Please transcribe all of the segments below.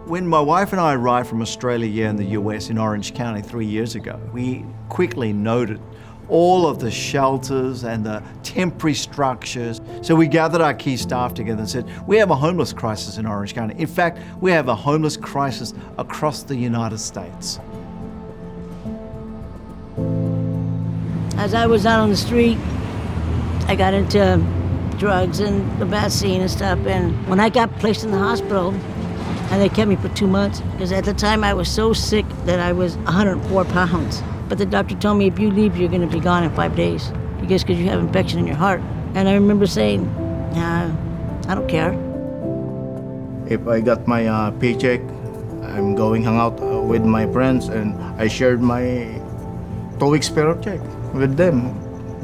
When my wife and I arrived from Australia here in the US in Orange County 3 years ago, we quickly noted all of the shelters and the temporary structures. So we gathered our key staff together and said, we have a homeless crisis in Orange County. In fact, we have a homeless crisis across the United States. As I was out on the street, I got into drugs and the bad scene and stuff. And when I got placed in the hospital, and they kept me for 2 months, because at the time I was so sick that I was 104 pounds. But the doctor told me, if you leave, you're going to be gone in 5 days. Because you have infection in your heart. And I remember saying, nah, I don't care. If I got my paycheck, I'm going hang out with my friends, and I shared my 2 weeks paycheck with them.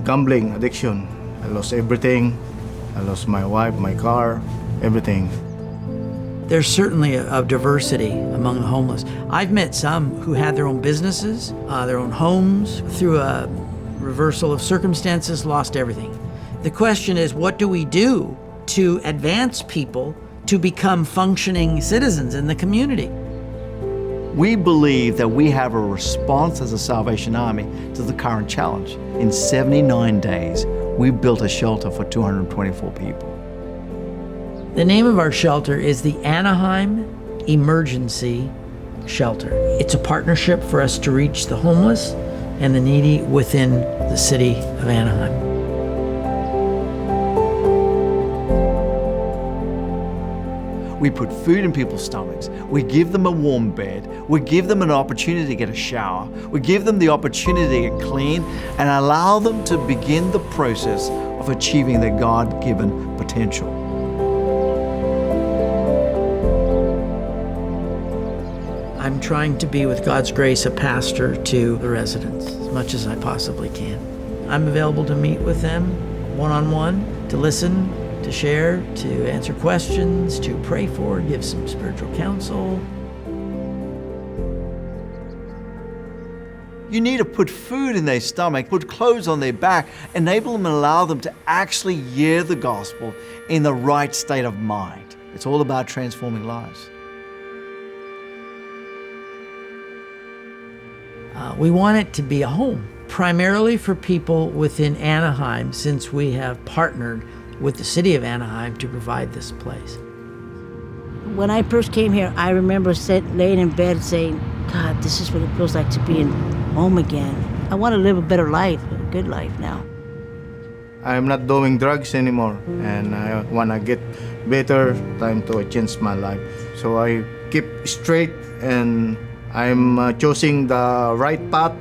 Gambling, addiction. I lost everything. I lost my wife, my car, everything. There's certainly a diversity among the homeless. I've met some who had their own businesses, their own homes, through a reversal of circumstances, lost everything. The question is, what do we do to advance people to become functioning citizens in the community? We believe that we have a response as a Salvation Army to the current challenge. In 79 days, we built a shelter for 224 people. The name of our shelter is the Anaheim Emergency Shelter. It's a partnership for us to reach the homeless and the needy within the city of Anaheim. We put food in people's stomachs. We give them a warm bed. We give them an opportunity to get a shower. We give them the opportunity to get clean and allow them to begin the process of achieving their God-given potential. I'm trying to be, with God's grace, a pastor to the residents as much as I possibly can. I'm available to meet with them one-on-one, to listen, to share, to answer questions, to pray for, give some spiritual counsel. You need to put food in their stomach, put clothes on their back, enable them and allow them to actually hear the gospel in the right state of mind. It's all about transforming lives. We want it to be a home, primarily for people within Anaheim, since we have partnered with the city of Anaheim to provide this place. When I first came here, I remember laying in bed saying, God, this is what it feels like to be in home again. I want to live a better life, a good life now. I'm not doing drugs anymore, and I want to get better, time to change my life. So I keep straight, and I'm choosing the right path.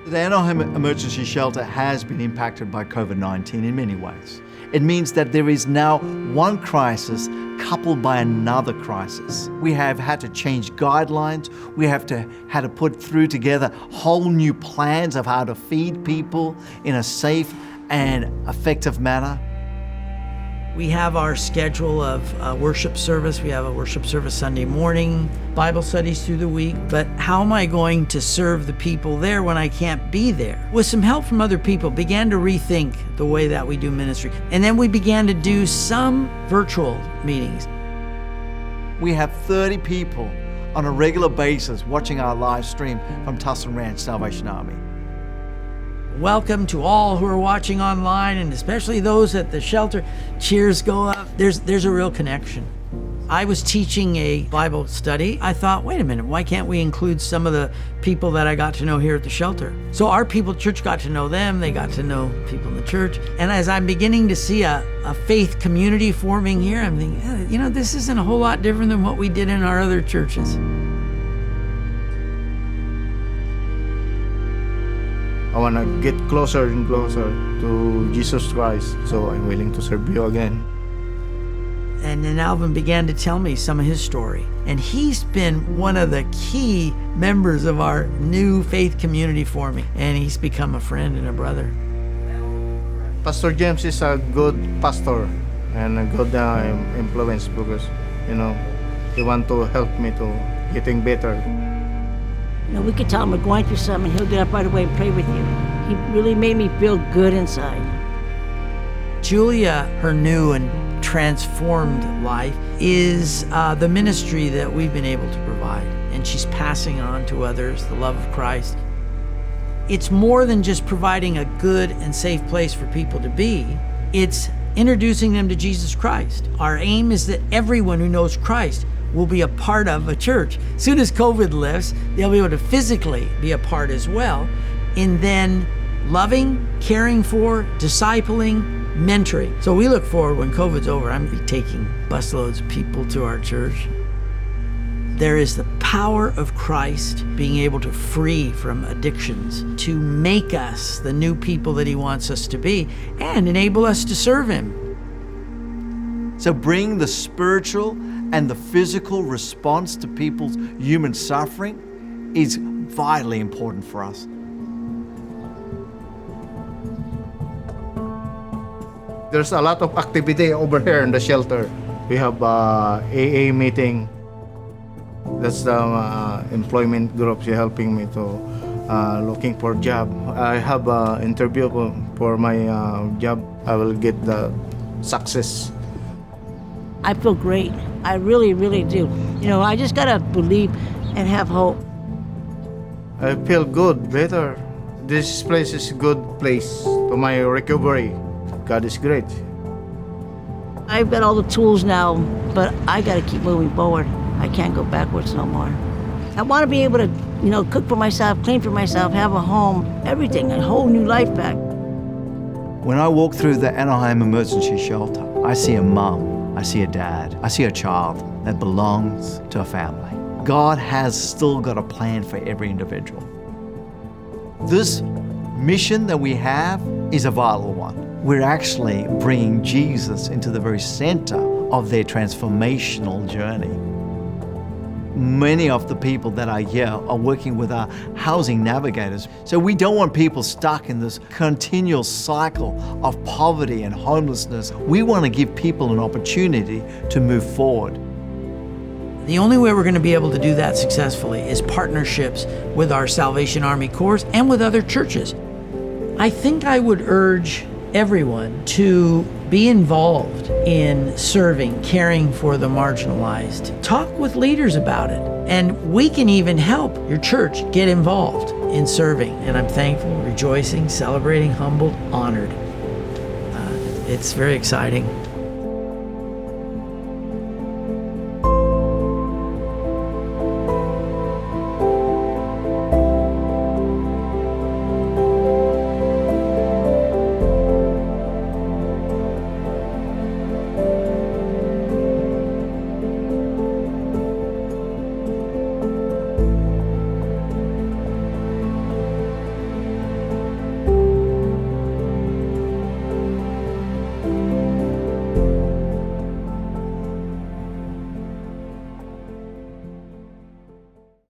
The Anaheim Emergency Shelter has been impacted by COVID-19 in many ways. It means that there is now one crisis coupled by another crisis. We have had to change guidelines. We have had to put through together whole new plans of how to feed people in a safe and effective manner. We have our schedule of worship service. We have a worship service Sunday morning, Bible studies through the week. But how am I going to serve the people there when I can't be there? With some help from other people, began to rethink the way that we do ministry. And then we began to do some virtual meetings. We have 30 people on a regular basis watching our live stream from Tustin Ranch Salvation Army. Welcome to all who are watching online, and especially those at the shelter. Cheers go up. There's a real connection. I was teaching a Bible study. I thought, wait a minute, why can't we include some of the people that I got to know here at the shelter? So our people at church got to know them, they got to know people in the church. And as I'm beginning to see a faith community forming here, I'm thinking, you know, this isn't a whole lot different than what we did in our other churches. I want to get closer and closer to Jesus Christ, so I'm willing to serve you again. And then Alvin began to tell me some of his story. And he's been one of the key members of our new faith community forming. And he's become a friend and a brother. Pastor James is a good pastor and a good influence because, you know, he want to help me to getting better. You know, we could tell him we're going through something, and he'll get up right away and pray with you. He really made me feel good inside. Julia, her new and transformed life is the ministry that we've been able to provide. And she's passing on to others the love of Christ. It's more than just providing a good and safe place for people to be. It's introducing them to Jesus Christ. Our aim is that everyone who knows Christ will be a part of a church. As soon as COVID lifts, they'll be able to physically be a part as well in then loving, caring for, discipling, mentoring. So we look forward when COVID's over, I'm gonna be taking busloads of people to our church. There is the power of Christ being able to free from addictions, to make us the new people that he wants us to be, and enable us to serve him. So bring the spiritual and the physical response to people's human suffering is vitally important for us. There's a lot of activity over here in the shelter. We have AA meeting. That's the employment groups helping me to looking for job. I have an interview for my job. I will get the success. I feel great. I really, really do. You know, I just gotta believe and have hope. I feel good, better. This place is a good place to my recovery. God is great. I've got all the tools now, but I gotta keep moving forward. I can't go backwards no more. I wanna be able to, you know, cook for myself, clean for myself, have a home, everything, a whole new life back. When I walk through the Anaheim emergency shelter, I see a mum, I see a dad, I see a child that belongs to a family. God has still got a plan for every individual. This mission that we have is a vital one. We're actually bringing Jesus into the very center of their transformational journey. Many of the people that are here are working with our housing navigators. So we don't want people stuck in this continual cycle of poverty and homelessness. We want to give people an opportunity to move forward. The only way we're going to be able to do that successfully is partnerships with our Salvation Army Corps and with other churches. I think I would urge everyone to be involved in serving, caring for the marginalized. Talk with leaders about it, and we can even help your church get involved in serving. And I'm thankful, rejoicing, celebrating, humbled, honored. It's very exciting.